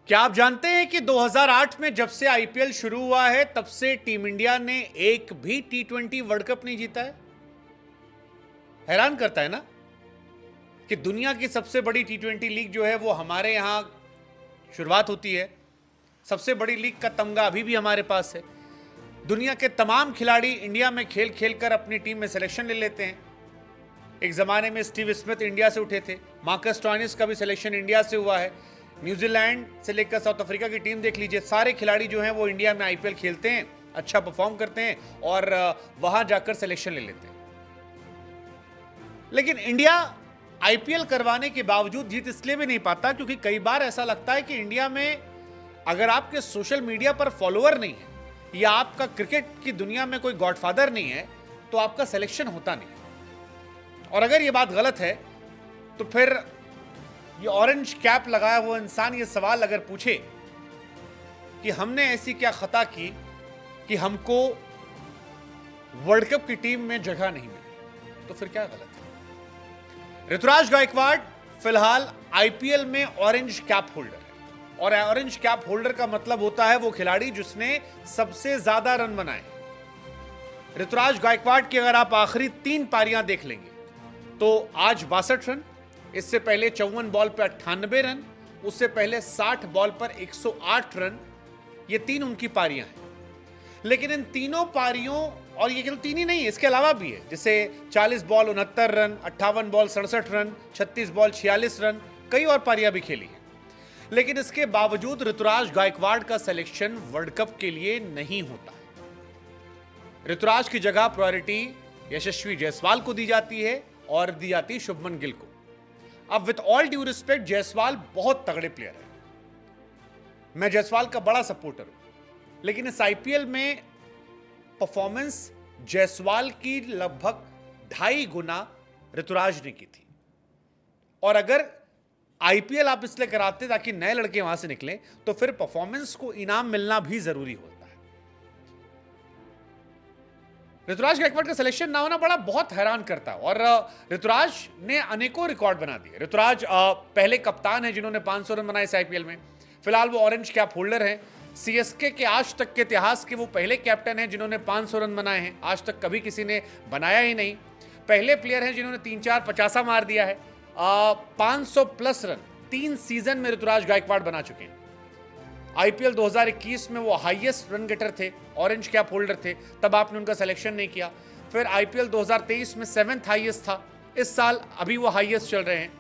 क्या आप जानते हैं कि 2008 में जब से आईपीएल शुरू हुआ है तब से टीम इंडिया ने एक भी टी20 वर्ल्ड कप नहीं जीता है। हैरान करता है ना कि दुनिया की सबसे बड़ी टी20 लीग जो है वो हमारे यहां शुरुआत होती है। सबसे बड़ी लीग का तमगा अभी भी हमारे पास है। दुनिया के तमाम खिलाड़ी इंडिया में खेल खेल कर अपनी टीम में सिलेक्शन ले लेते हैं। एक जमाने में स्टीव स्मिथ इंडिया से उठे थे, मार्कस स्टोइनिस का भी सिलेक्शन इंडिया से हुआ है। न्यूजीलैंड से लेकर साउथ अफ्रीका की टीम देख लीजिए, सारे खिलाड़ी जो हैं वो इंडिया में आईपीएल खेलते हैं, अच्छा परफॉर्म करते हैं और वहां जाकर सिलेक्शन ले लेते हैं। लेकिन इंडिया आईपीएल करवाने के बावजूद जीत इसलिए भी नहीं पाता क्योंकि कई बार ऐसा लगता है कि इंडिया में अगर आपके सोशल मीडिया पर फॉलोअर नहीं है या आपका क्रिकेट की दुनिया में कोई गॉडफादर नहीं है तो आपका सिलेक्शन होता नहीं। और अगर ये बात गलत है तो फिर ये ऑरेंज कैप लगाया हुआ इंसान ये सवाल अगर पूछे कि हमने ऐसी क्या खता की कि हमको वर्ल्ड कप की टीम में जगह नहीं मिली, तो फिर क्या गलत है। ऋतुराज गायकवाड़ फिलहाल आईपीएल में ऑरेंज कैप होल्डर है और ऑरेंज कैप होल्डर का मतलब होता है वो खिलाड़ी जिसने सबसे ज्यादा रन बनाए। ऋतुराज गायकवाड़ की अगर आप आखिरी 3 पारियां देख लेंगे तो आज 62 रन, इससे पहले 54 बॉल पर 98 रन, उससे पहले 60 बॉल पर 108 रन, ये 3 उनकी पारियां हैं। लेकिन इन तीनों पारियों, और ये केवल 3 ही नहीं है, इसके अलावा भी है, जैसे 40 ball 69 run, 58 ball 67 run, 36 ball 46 run, कई और पारियां भी खेली हैं। लेकिन इसके बावजूद ऋतुराज गायकवाड़ का सिलेक्शन वर्ल्ड कप के लिए नहीं होता है। ऋतुराज की जगह प्रायोरिटी यशस्वी जायसवाल को दी जाती है और दी जाती है शुभमन गिल को। अब with all due respect, Jaiswal बहुत तगड़े प्लेयर है, मैं जायसवाल का बड़ा सपोर्टर हूं, लेकिन इस आईपीएल में परफॉर्मेंस जायसवाल की लगभग 2.5 गुना ऋतुराज ने की थी। और अगर आईपीएल आप इसलिए कराते ताकि नए लड़के वहां से निकलें तो फिर परफॉर्मेंस को इनाम मिलना भी जरूरी होता है। ऋतुराज गायकवाड़ का सिलेक्शन ना होना बड़ा बहुत हैरान करता है और ऋतुराज ने अनेकों रिकॉर्ड बना दिए। ऋतुराज पहले कप्तान है जिन्होंने 500 रन बनाए इस आईपीएल में। फिलहाल वो ऑरेंज कैप होल्डर हैं। सीएसके के आज तक के इतिहास के वो पहले कैप्टन हैं जिन्होंने 500 रन बनाए हैं। आज तक कभी किसी ने बनाया ही नहीं। पहले प्लेयर हैं जिन्होंने 3-4 50 मार दिया है। 500 प्लस रन 3 सीजन में ऋतुराज गायकवाड़ बना चुके हैं। आईपीएल 2021 में वो हाईएस्ट रन गेटर थे, ऑरेंज कैप होल्डर थे, तब आपने उनका सिलेक्शन नहीं किया। फिर आईपीएल 2023 में 7th हाईएस्ट था। इस साल अभी वो हाईएस्ट चल रहे हैं।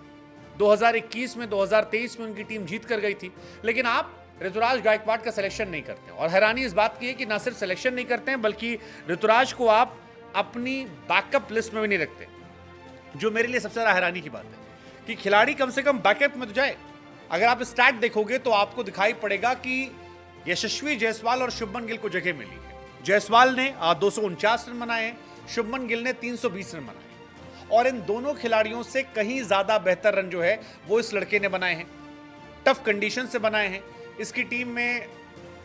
2021 में 2023 में उनकी टीम जीत कर गई थी, लेकिन आप ऋतुराज गायकवाड़ का सिलेक्शन नहीं करते। और हैरानी इस बात की है कि ना सिर्फ सिलेक्शन नहीं करते हैं बल्कि ऋतुराज को आप अपनी बैकअप लिस्ट में भी नहीं रखते, जो मेरे लिए सबसे ज्यादा हैरानी की बात है कि खिलाड़ी कम से कम बैकअप में तो जाए। अगर आप स्टैट देखोगे तो आपको दिखाई पड़ेगा कि यशस्वी जायसवाल और शुभमन गिल को जगह मिली है। जायसवाल ने 249 रन बनाए हैं, शुभमन गिल ने 320 रन बनाए और इन दोनों खिलाड़ियों से कहीं ज्यादा बेहतर रन जो है वो इस लड़के ने बनाए हैं। टफ कंडीशन से बनाए हैं। इसकी टीम में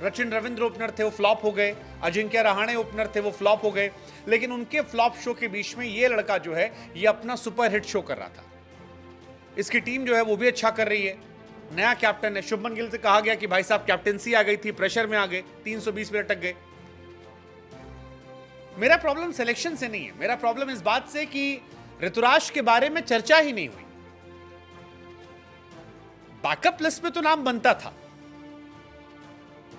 सचिन रविंद्र ओपनर थे, वो फ्लॉप हो गए। अजिंक्य रहाणे ओपनर थे, वो फ्लॉप हो गए। लेकिन उनके फ्लॉप शो के बीच में ये लड़का जो है ये अपना सुपर हिट शो कर रहा था। इसकी टीम जो है वो भी अच्छा कर रही है। नया कैप्टन है। शुभमन गिल से कहा गया कि भाई साहब कैप्टेंसी आ गई थी, प्रेशर में आ गए, 320 में अटक गए। मेरा प्रॉब्लम सिलेक्शन से नहीं है, मेरा प्रॉब्लम इस बात से कि ऋतुराज के बारे में चर्चा ही नहीं हुई। बैकअप लिस्ट में तो नाम बनता था।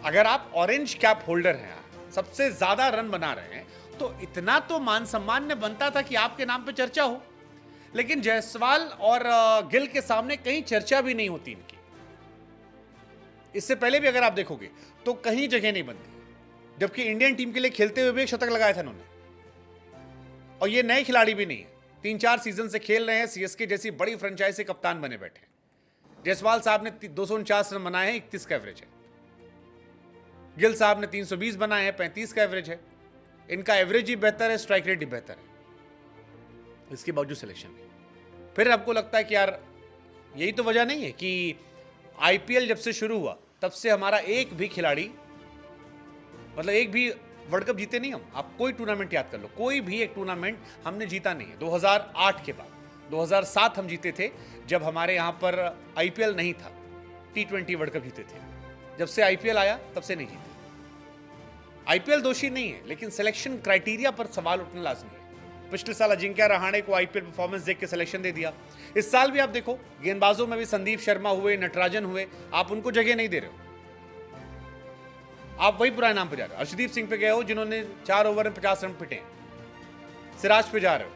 अगर आप ऑरेंज कैप होल्डर हैं, सबसे ज्यादा रन बना रहे हैं, तो इतना तो मान सम्मान ने बनता था कि आपके नाम पे चर्चा हो। लेकिन जायसवाल और गिल के सामने कहीं चर्चा भी नहीं होती इनकी। इससे पहले भी अगर आप देखोगे तो कहीं जगह नहीं बनती, जबकि इंडियन टीम के लिए खेलते हुए भी एक शतक लगाया था उन्होंने। और ये नए खिलाड़ी भी नहीं है, 3-4 सीजन से खेल रहे हैं, सीएसके जैसी बड़ी फ्रेंचाइज से कप्तान बने बैठे हैं। जायसवाल साहब ने 249 रन बनाए हैं, 31 का एवरेज है। गिल साहब ने 320 बनाए हैं, 35 का एवरेज है। इनका एवरेज ही बेहतर है, स्ट्राइक रेट ही बेहतर है, इसके बावजूद सिलेक्शन नहीं। फिर आपको लगता है कि यार यही तो वजह नहीं है कि आईपीएल जब से शुरू हुआ तब से हमारा एक भी खिलाड़ी, मतलब एक भी वर्ल्ड कप जीते नहीं हम। आप कोई टूर्नामेंट याद कर लो, कोई भी एक टूर्नामेंट हमने जीता नहीं है। 2008 के बाद 2007 हम जीते थे जब हमारे यहां पर आईपीएल नहीं था। T20 वर्ल्ड कप जीते थे। जब से आईपीएल आया तब से नहीं जीते। आईपीएल दोषी नहीं है, लेकिन सिलेक्शन क्राइटेरिया पर सवाल उठना लाजमी है। पिछले साल अजिंक्य रहाणे को आईपीएल परफॉर्मेंस देख के सिलेक्शन दे दिया। इस साल भी आप देखो, गेंदबाजों में भी संदीप शर्मा हुए, नटराजन हुए, आप उनको जगह नहीं दे रहे हो। आप वही पुराने नाम पे जा रहे हो। अर्शदीप सिंह पे गए हो जिन्होंने 4 ओवर में 50 रन पिटे। सिराज पे जा रहे हो।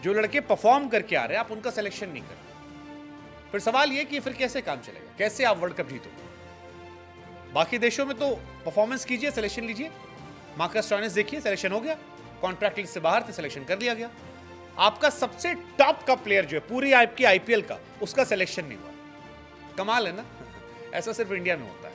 जो लड़के परफॉर्म करके आ रहे हैं, आप उनका सिलेक्शन नहीं कर रहे। फिर सवाल यह कि फिर कैसे काम चलेगा, कैसे आप वर्ल्ड कप जीतोगे? बाकी देशों में तो परफॉर्मेंस कीजिए, सिलेक्शन लीजिए। मार्कस स्टोइनिस देखिए, सिलेक्शन हो गया, कॉन्ट्रैक्ट लिस्ट से बाहर थे, सिलेक्शन कर लिया गया। आपका सबसे टॉप का प्लेयर जो है पूरी आपकी आईपीएल का, उसका सिलेक्शन नहीं हुआ। कमाल है ना। ऐसा सिर्फ इंडिया में होता है।